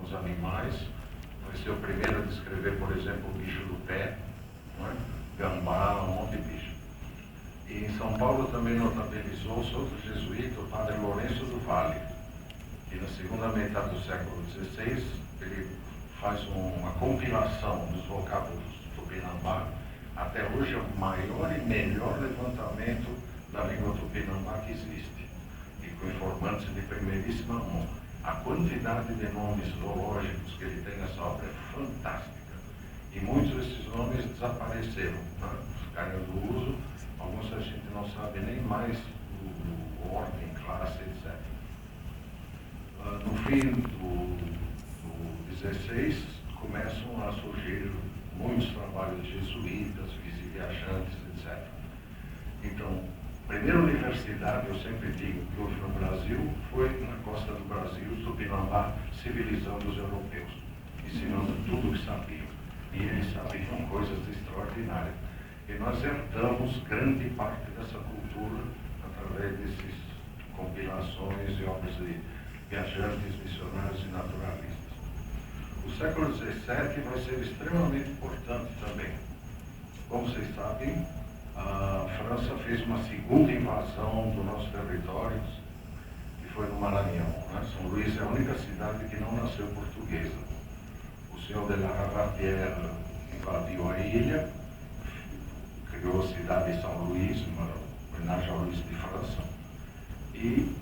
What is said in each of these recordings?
os animais, vai ser o primeiro a descrever, por exemplo, o bicho do pé, não é? Gambá, um monte de bicho. E em São Paulo também notabilizou-se outro jesuíta, o padre Lourenço do Vale, que na segunda metade do século XVI ele faz uma compilação dos vocábulos tupinambá. Até hoje é o maior e melhor levantamento da língua tupinambá que existe, e com informantes de primeiríssima mão. A quantidade de nomes zoológicos que ele tem nessa obra é fantástica, e muitos desses nomes desapareceram, né? Ficaram do uso, alguns a gente não sabe nem mais o ordem, classe, etc. No fim do XVI começam a surgir muitos trabalhos jesuítas, viajantes, etc. Então, a primeira universidade, eu sempre digo, que houve no Brasil, foi na costa do Brasil, Tupinambá, civilizando os europeus, ensinando tudo o que sabiam. E eles sabiam coisas extraordinárias. E nós herdamos grande parte dessa cultura através dessas compilações e obras de viajantes, missionários e naturalistas. O século XVII vai ser extremamente importante também. Como vocês sabem, a França fez uma segunda invasão dos nossos territórios, que foi no Maranhão, né? São Luís é a única cidade que não nasceu portuguesa. O senhor de la Ravatière invadiu a ilha, criou a cidade de São Luís, uma homenagem ao Luís de França, e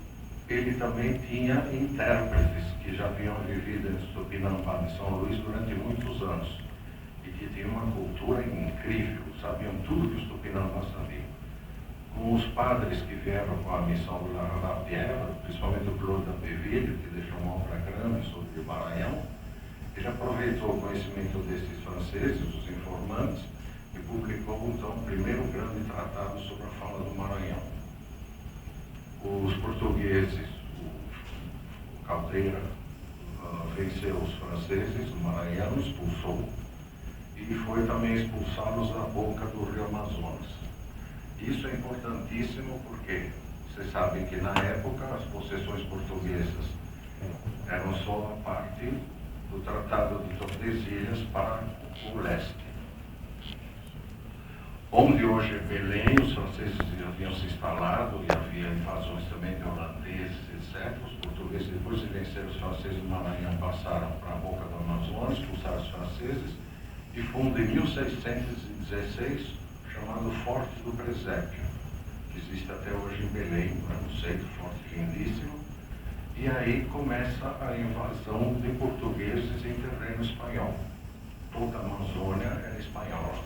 ele também tinha intérpretes que já haviam vivido em Tupinambá de São Luís durante muitos anos, e que tinham uma cultura incrível, sabiam tudo que os Tupinambás sabiam. Com os padres que vieram com a missão do La Ravatière, principalmente o Claude Abbeville, que deixou uma obra grande sobre o Maranhão, ele aproveitou o conhecimento desses franceses, os informantes, e publicou então o primeiro grande tratado sobre a fauna do Maranhão. Os portugueses, o Caldeira, venceu os franceses, o Maranhão expulsou, e foi também expulsá-los da boca do rio Amazonas. Isso é importantíssimo porque vocês sabem que na época as possessões portuguesas eram só a parte do Tratado de Tordesilhas para o leste. Onde hoje é Belém, os franceses já haviam se instalado e havia invasões também de holandeses, etc. Os portugueses, depois de vencer os franceses no Maranhão, passaram para a boca do Amazonas, expulsaram os franceses, e fundam em 1616 chamado Forte do Presépio, que existe até hoje em Belém, no centro, forte lindíssimo. E aí começa a invasão de portugueses em terreno espanhol. Toda a Amazônia era espanhola.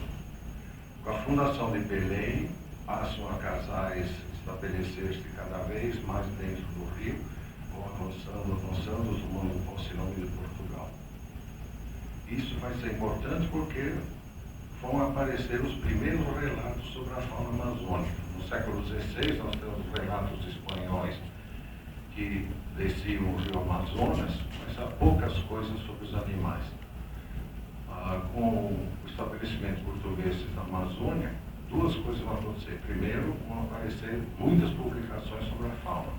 Com a fundação de Belém, passam a casais estabelecer-se cada vez mais dentro do rio, vão avançando, tomando posse em nome de Portugal. Isso vai ser importante porque vão aparecer os primeiros relatos sobre a fauna amazônica. No século XVI, nós temos relatos espanhóis que desciam o rio Amazonas, mas há poucas coisas sobre os animais. Com o estabelecimento português na Amazônia, duas coisas vão acontecer. Primeiro, vão aparecer muitas publicações sobre a fauna.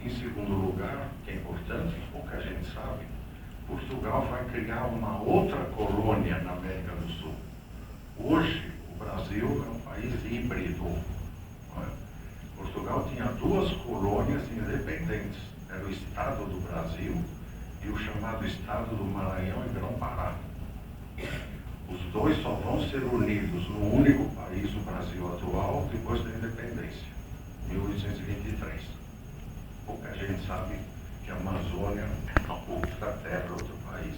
Em segundo lugar, que é importante, pouca gente sabe, Portugal vai criar uma outra colônia na América do Sul. Hoje, o Brasil é um país híbrido. Portugal tinha duas colônias independentes. Era o Estado do Brasil e o chamado Estado do Maranhão e Grão-Pará. Os dois só vão ser unidos no único país, o Brasil atual, depois da independência, 1823. Pouca gente sabe que a Amazônia é outra terra, outro país,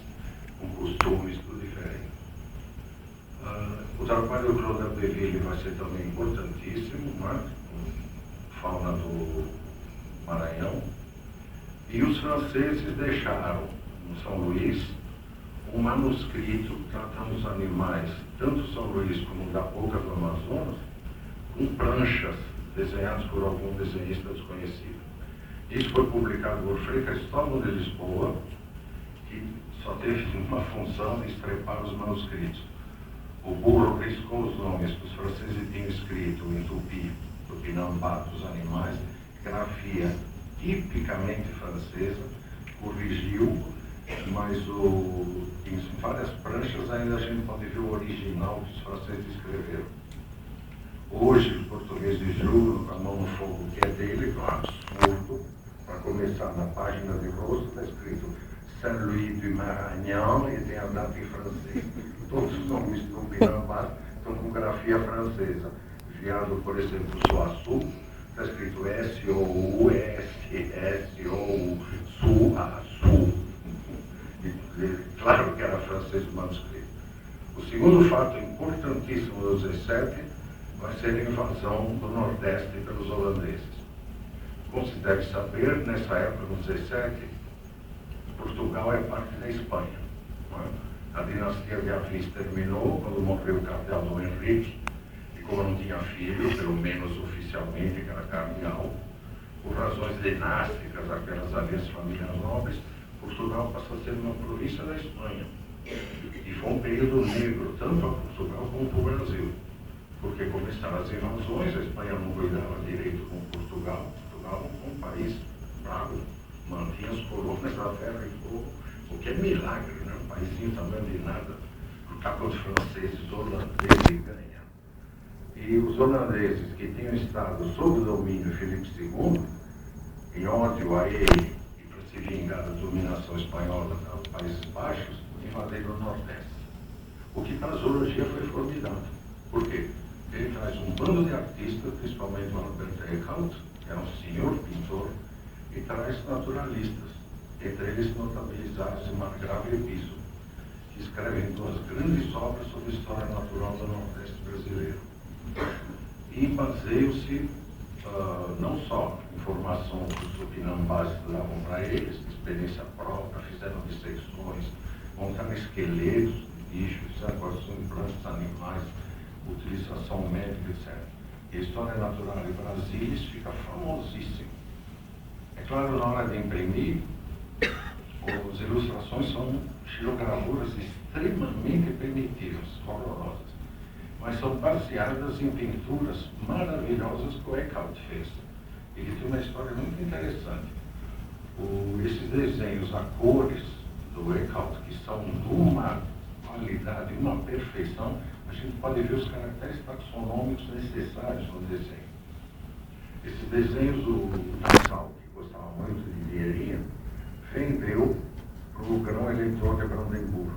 com costumes tudo diferente. O trabalho do Claude Abbeville vai ser também importantíssimo, né? Fauna do Maranhão. E os franceses deixaram no São Luís um manuscrito tratando os animais, tanto São Luís como da boca do Amazonas, com pranchas desenhadas por algum desenhista desconhecido. Isso foi publicado por Frei Cristóvão de Lisboa, que só teve uma função de estrepar os manuscritos. O burro riscou os nomes que os franceses tinham escrito em tupi, tupinambá dos animais, grafia tipicamente francesa, corrigiu mas em várias pranchas ainda a gente pode ver o original que os franceses escreveram. Hoje, os portugueses juram com a mão no fogo que é dele, que é um absurdo. Para começar, na página de rosto está escrito Saint-Louis du Maragnan e tem a data em francês. Todos os nomes do Pinambás estão com grafia francesa. Viado, por exemplo, Soaçu, está escrito S-O-U-S-S-O-U, Suaçu. Claro que era francês o manuscrito. O segundo fato importantíssimo do 17 vai ser a invasão do Nordeste pelos holandeses. Como se deve saber, nessa época, no 17, Portugal é parte da Espanha. A dinastia de Avis terminou quando morreu o cardeal Dom Henrique, e como não tinha filho, pelo menos oficialmente, que era cardeal, por razões dinásticas, aquelas alianças familiares nobres, Portugal passou a ser uma província da Espanha. E foi um período negro, tanto para Portugal como para o Brasil. Porque começaram as invasões, a Espanha não cuidava direito com Portugal. Portugal é um país bravo, mantinha as colônias da terra e fogo, o que é milagre, né? Um paísinho também de nada, lutar contra os franceses, os holandeses e ganhar. E os holandeses que tinham estado sob o domínio de Filipe II, em ódio a ele, se vingar da dominação espanhola nos Países Baixos, invadiram o Nordeste. O que para a zoologia foi formidável. Por quê? Ele traz um bando de artistas, principalmente o Albert Eckhout, que era um senhor pintor, e traz naturalistas, entre eles notabilizados de Margrave e Piso, que escrevem duas grandes obras sobre a história natural do Nordeste brasileiro. E baseiam-se não só informação que os tupinambás davam para eles, experiência própria, fizeram dissecções, montaram esqueletos de bichos, equação de plantas, animais, utilização médica, etc. E a história natural de Brasília fica famosíssima. É claro, na hora de imprimir, as ilustrações são xilogravuras extremamente primitivas, horrorosas, mas são baseadas em pinturas maravilhosas que o Eckhout fez. Ele tem uma história muito interessante. Esses desenhos a cores do Eckhout, que são de uma qualidade, uma perfeição, a gente pode ver os caracteres taxonômicos necessários no desenho. Esses desenhos, o Nassau, que gostava muito de dinheirinho, vendeu para o grão eleitor de Brandenburgo,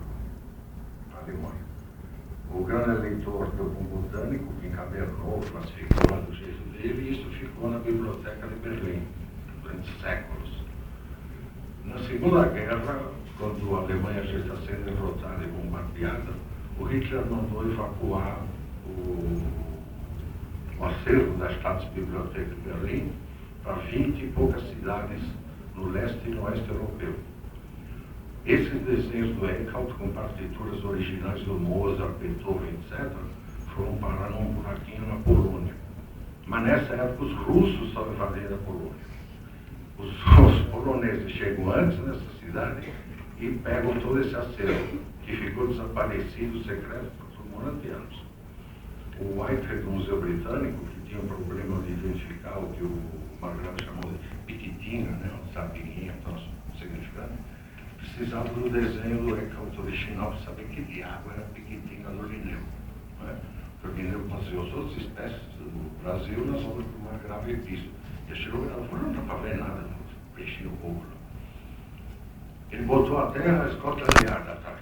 na Alemanha. O grande eleitor deu para um botânico que encadernou, classificou lá do jeito dele, e isso ficou na biblioteca de Berlim durante séculos. Na Segunda Guerra, quando a Alemanha já está sendo derrotada e bombardeada, o Hitler mandou evacuar o acervo da Staatsbibliothek de Berlim para 20 e poucas cidades no leste e no oeste europeu. Esses desenhos do Eckhout, com partituras originais do Mozart, Beethoven, etc., foram parar num buraquinho na Polônia. Mas nessa época os russos estavam invadindo a Polônia. Os poloneses chegam antes nessa cidade e pegam todo esse acervo, que ficou desaparecido, secreto, por morantianos. O Whitehead, do Museu Britânico, que tinha um problema de identificar o que o Margrave chamou de piquitina, né, uma sardinha, então, significante, precisava do desenho do Eckhout original para saber que diabo era a piquitina do Linneu. Né? Porque o Linneu baseou as outras espécies do Brasil nas obras do Margrave e Piso. E a xilografura não dá para ver nada, no peixinho bobo. Ele botou até a Scotland Yard atrás.